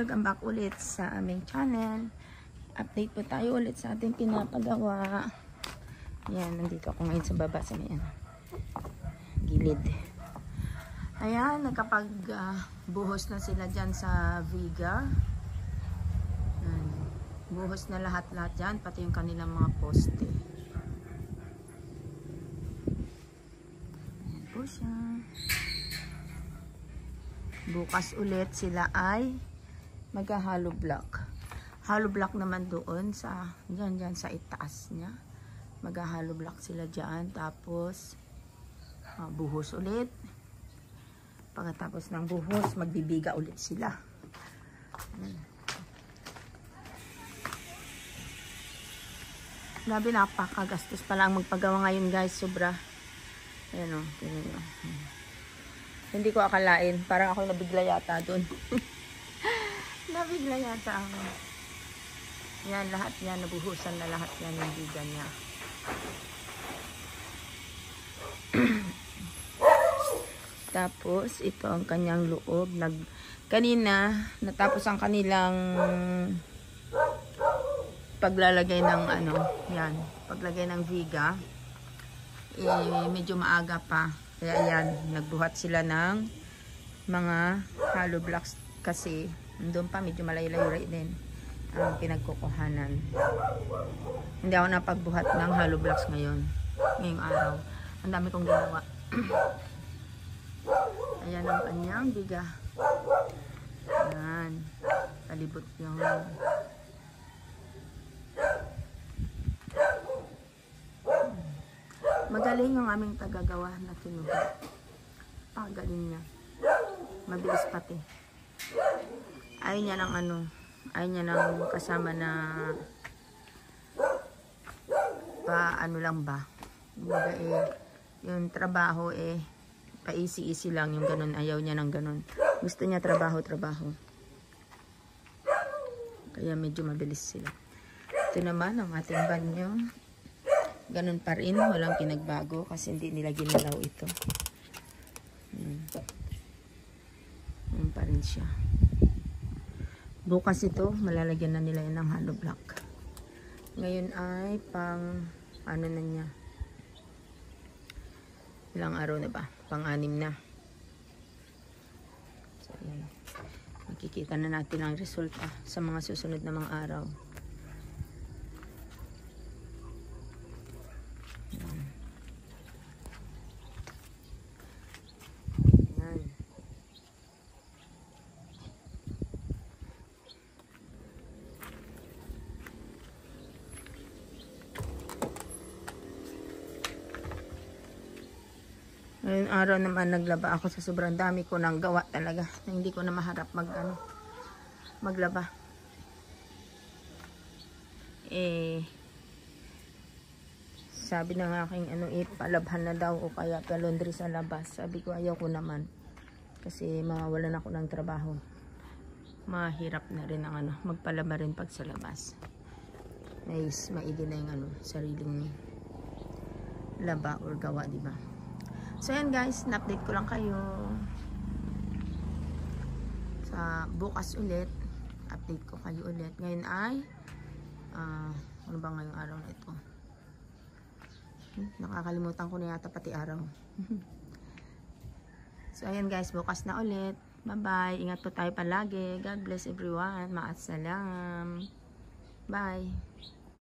welcome back ulit sa aming channel. Update po tayo ulit sa ating pinapagawa. Yan, nandito ako ngayon sa baba sa may gilid. Ayan, buhos na sila dyan sa viga. Buhos na lahat-lahat dyan, pati yung kanilang mga poste. Ayan po siya. Bukas ulit sila ay magha-hollow block. Hollow block naman doon sa dyan sa itaas niya. Magha-hollow block sila dyan. Tapos buhos ulit. Pagkatapos ng buhos, magbibiga ulit sila. Grabe, napakagastos pala ang magpagawa ngayon guys. Sobra. Ayan o. Tingnan nyo. Hindi ko akalain. Parang ako nabigla yata doon. Nabigla yata ako. Yan, lahat yan. Nabuhusan na lahat yan yung biga niya. Tapos, ito ang kanyang loob. Kanina, natapos ang kanilang paglalagay ng yan. Paglagay ng viga. Medyo maaga pa. Kaya ayan, nagbuhat sila ng mga hollow blocks kasi doon pa medyo malayo-layo din ang pinagkukuhanan. Hindi ako napagbuhat ng hollow blocks ngayong araw. Ang dami kong ginawa. Ayan ang kanyang biga. Ayan. Palibot yung magaling yung aming tagagawa na tinuga. Pagaling niya. Mabilis pati. Ayaw niya ng ayaw niya ng kasama na lang ba. Yung trabaho pa easy lang yung ganun. Ayaw niya ng ganun. Gusto niya trabaho. Kaya medyo mabilis sila. Ito naman ang ating banyo. Ganun pa rin, walang pinagbago kasi hindi nila ginalaw ito. Ganun pa rin siya. Bukas ito, malalagyan na nila yan ng hollow block. Ngayon ay pang na niya. Ilang araw na ba? Pang-6 na. So, yan. Makikita na natin ang resulta sa mga susunod na mga araw. Ngayong araw naman naglaba ako sa sobrang dami ko ng gawa talaga. Hindi ko na maharap maglaba. Sabi ng aking palabhan na daw o kaya laundry sa labas. Sabi ko ayaw ko naman. Kasi mawawalan ako ng trabaho. Mahirap na rin ang magpalaba rin pag sa labas. Maigi na yung sariling laba or gawa, diba? So yan guys, na-update ko lang kayo sa bukas ulit. Update ko kayo ulit. Ngayon ay ano ba ngayong araw na ito? Nakakalimutan ko na yata pati araw. So ayan guys, bukas na ulit. Bye bye, ingat po tayo palagi. God bless everyone. Maasalam. Bye.